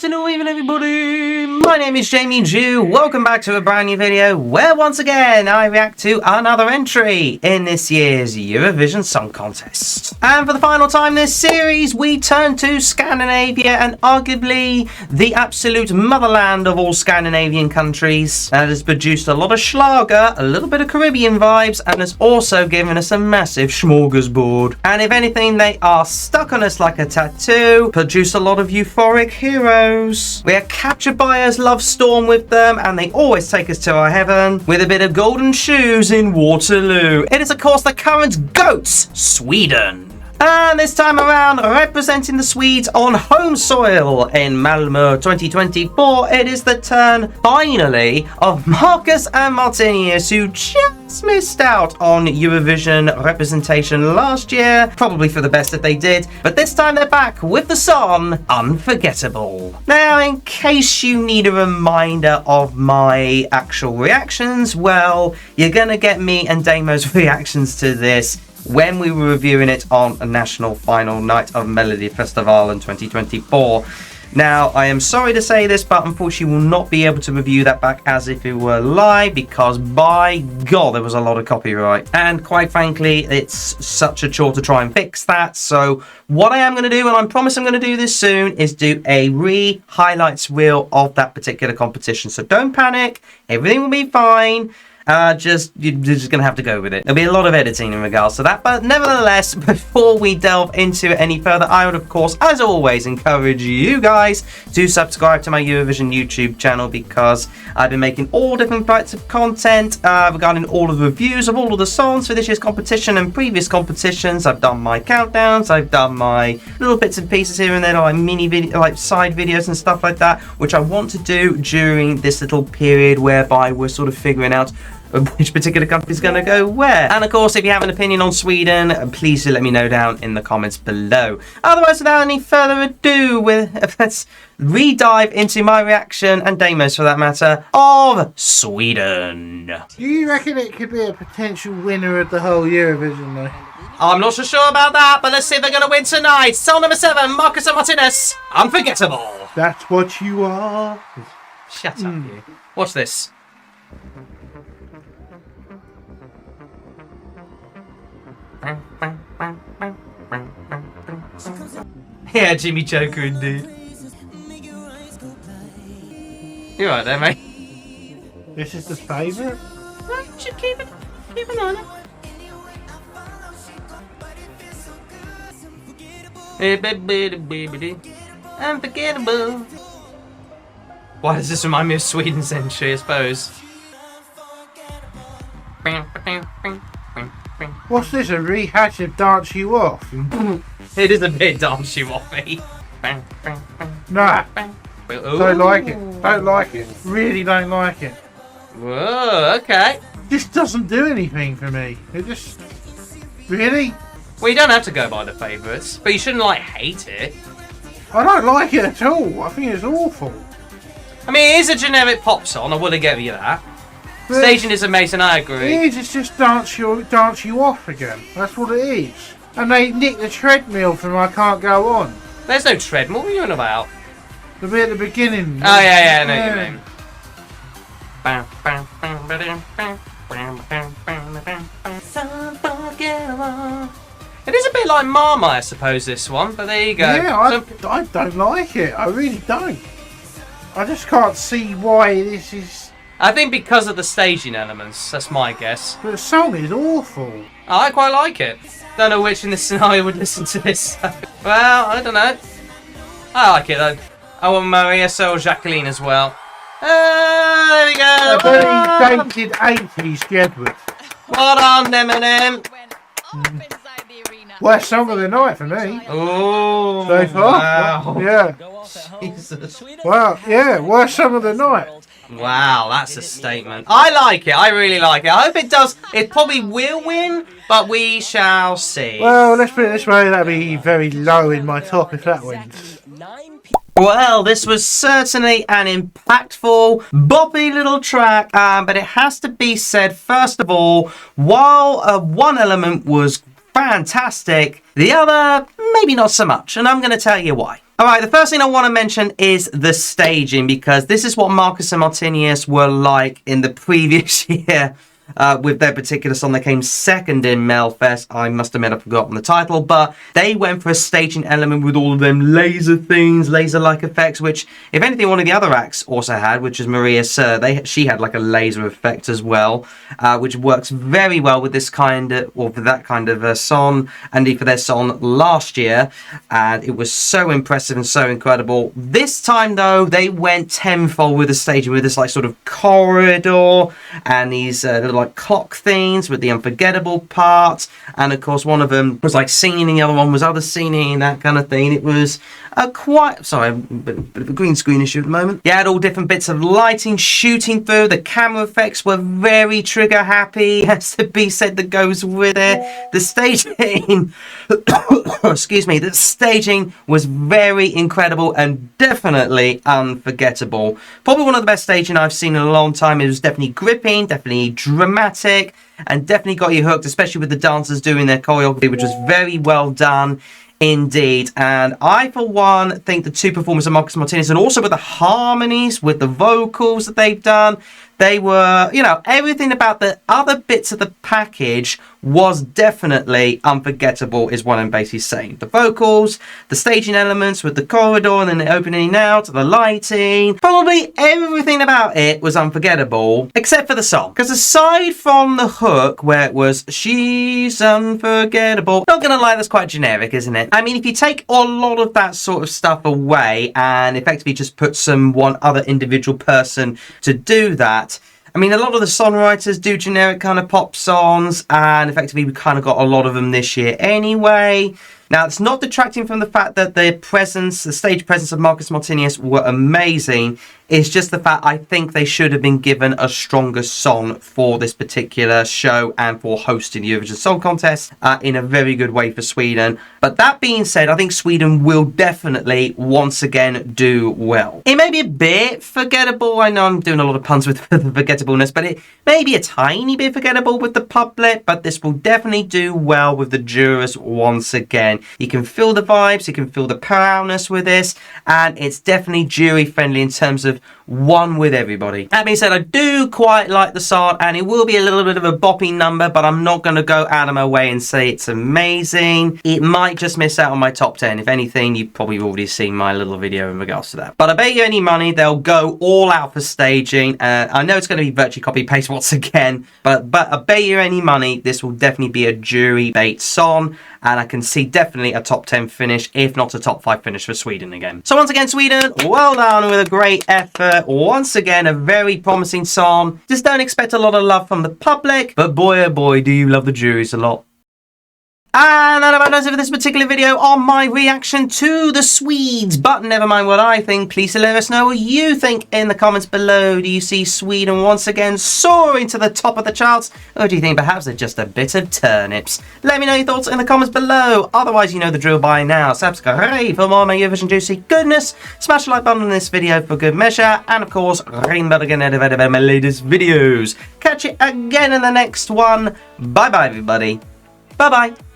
afternoon, evening, everybody. My name is Jamie Jew. Welcome back to a brand new video where once again I react to another entry in this year's Eurovision Song Contest. And for the final time this series, we turn to Scandinavia and arguably the absolute motherland of all Scandinavian countries. That has produced a lot of Schlager, a little bit of Caribbean vibes, and has also given us a massive smorgasbord. And if anything, they are stuck on us like a tattoo, produce a lot of euphoric heroes. We are captured by us love storm with them, and they always take us to our heaven with a bit of golden shoes in Waterloo. It is of course the current GOATs, Sweden. And this time around, representing the Swedes on home soil in Malmö 2024, it is the turn, finally, of Marcus and Martinius, who just missed out on Eurovision representation last year. Probably for the best if they did. But this time they're back with the song Unforgettable. Now, in case you need a reminder of my actual reactions, well, you're gonna get me and Damo's reactions to this when we were reviewing it on a national final night of Melody Festival in 2024. Now, I am sorry to say this, but unfortunately will not be able to review that back as if it were live, because by God, there was a lot of copyright. And quite frankly, it's such a chore to try and fix that. So what I am going to do, and I promise I'm going to do this soon, is do a re-highlights reel of that particular competition. So don't panic, everything will be fine. You're just gonna have to go with it. There'll be a lot of editing in regards to that, but nevertheless, before we delve into it any further, I would of course, as always, encourage you guys to subscribe to my Eurovision YouTube channel, because I've been making all different types of content regarding all of the reviews of all of the songs for this year's competition and previous competitions. I've done my countdowns, I've done my little bits and pieces here and there, like mini video, like side videos and stuff like that, which I want to do during this little period whereby we're sort of figuring out which particular country is going to go where. And of course, if you have an opinion on Sweden, please do let me know down in the comments below. Otherwise, without any further ado, let's re-dive into my reaction, and Damo's for that matter, of Sweden. Do you reckon it could be a potential winner of the whole Eurovision though? I'm not so sure about that, but let's see if they're going to win tonight. Song number 7, Marcus and Martinius, Unforgettable. That's what you are. Shut up, you. Watch this. Yeah, Jimmy Joker indeed. You right there, mate? This is the favourite? No, you should keep an eye on it. Unforgettable. Why does this remind me of Sweden's entry, I suppose? What's this, a rehash of Dance You Off? It is a bit Dance You Offy. Nah, don't like it. Don't like it. Really don't like it. Whoa, okay. This doesn't do anything for me. It just... Really? Well, you don't have to go by the favourites, but you shouldn't, like, hate it. I don't like it at all. I think it's awful. I mean, it is a generic pop song, I would have given you that. But Staging is amazing, I agree. It is, it's just dance you off again. That's what it is. And they nicked the treadmill from I Can't Go On. There's no treadmill, what are you on about? The bit at the beginning. Oh, yeah, I know what you mean. It is a bit like Mama, I suppose, this one, but there you go. Yeah, I don't like it. I really don't. I just can't see why this is... I think because of the staging elements, that's my guess. But the song is awful. I quite like it. Don't know which in this scenario would listen to this. Well, I don't know. I like it though. I want Maria, so Jacqueline as well. There we go. A very dated 80s Jedward. Well done, Eminem. Worst song of the night for me. Oh, So far. wow. Yeah. Jesus. Well, yeah, worst song of the night. Wow, that's a statement. I like it. I really like it. I hope it does. It probably will win, but we shall see. Well, let's put it this way, that'd be very low in my top if that wins. Well, this was certainly an impactful, boppy little track, but it has to be said, first of all, while one element was fantastic. The other, maybe not so much, and I'm going to tell you why. All right, the first thing I want to mention is the staging, because this is what Marcus and Martinius were like in the previous year. With their particular song, they came second in Melfest. I must admit I've forgotten the title, but they went for a staging element with all of them laser things, laser-like effects, which, if anything, one of the other acts also had, which is Maria Sir. She had like a laser effect as well, which works very well with this kind of, or for that kind of song, and for their song last year, and it was so impressive and so incredible. This time, though, they went tenfold with the staging, with this like sort of corridor and these little like clock themes with the Unforgettable part, and of course one of them was like singing and the other one was other singing, that kind of thing. It was a bit of a green screen issue at the moment. You had all different bits of lighting shooting through. The camera effects were very trigger happy, as the B said, that goes with it. The staging excuse me, the staging was very incredible and definitely unforgettable. Probably one of the best staging I've seen in a long time. It was definitely gripping, definitely dramatic, and definitely got you hooked, especially with the dancers doing their choreography, which was very well done indeed. And I, for one, think the two performances of Marcus and Martinius, and also with the harmonies, with the vocals that they've done, they were, you know, everything about the other bits of the package was definitely unforgettable, is what I'm basically saying. The vocals, the staging elements with the corridor and then the opening out, the lighting, probably everything about it was unforgettable, except for the song. Because aside from the hook, where it was, she's unforgettable, not gonna lie, that's quite generic, isn't it? I mean, if you take a lot of that sort of stuff away and effectively just put one other individual person to do that, I mean, a lot of the songwriters do generic kind of pop songs, and effectively we kind of got a lot of them this year anyway. Now, it's not detracting from the fact that the stage presence of Marcus and Martinius were amazing. It's just the fact I think they should have been given a stronger song for this particular show and for hosting the Eurovision Song Contest in a very good way for Sweden. But that being said, I think Sweden will definitely once again do well. It may be a bit forgettable. I know I'm doing a lot of puns with the forgettableness, but it may be a tiny bit forgettable with the public, but this will definitely do well with the jurors once again. You can feel the vibes, you can feel the proudness with this, and it's definitely jury friendly in terms of one with everybody. That being said, I do quite like the song, and it will be a little bit of a bopping number, but I'm not going to go out of my way and say it's amazing. It might just miss out on my top 10. If anything, you've probably already seen my little video in regards to that. But I bet you any money they'll go all out for staging. I know it's going to be virtually copy-paste once again, but I bet you any money this will definitely be a jury bait song, and I can see definitely a top 10 finish, if not a top 5 finish for Sweden again. So once again, Sweden, well done with a great effort. Once again, a very promising song. Just don't expect a lot of love from the public, but boy oh boy, do you love the juries a lot. And that about does it for this particular video on my reaction to the Swedes. But never mind what I think, please let us know what you think in the comments below. Do you see Sweden once again soaring to the top of the charts? Or do you think perhaps they're just a bit of turnips? Let me know your thoughts in the comments below. Otherwise, you know the drill by now. Subscribe for more of my Eurovision juicy goodness. Smash the like button on this video for good measure. And of course, ring bell again to my latest videos. Catch you again in the next one. Bye bye everybody. Bye bye.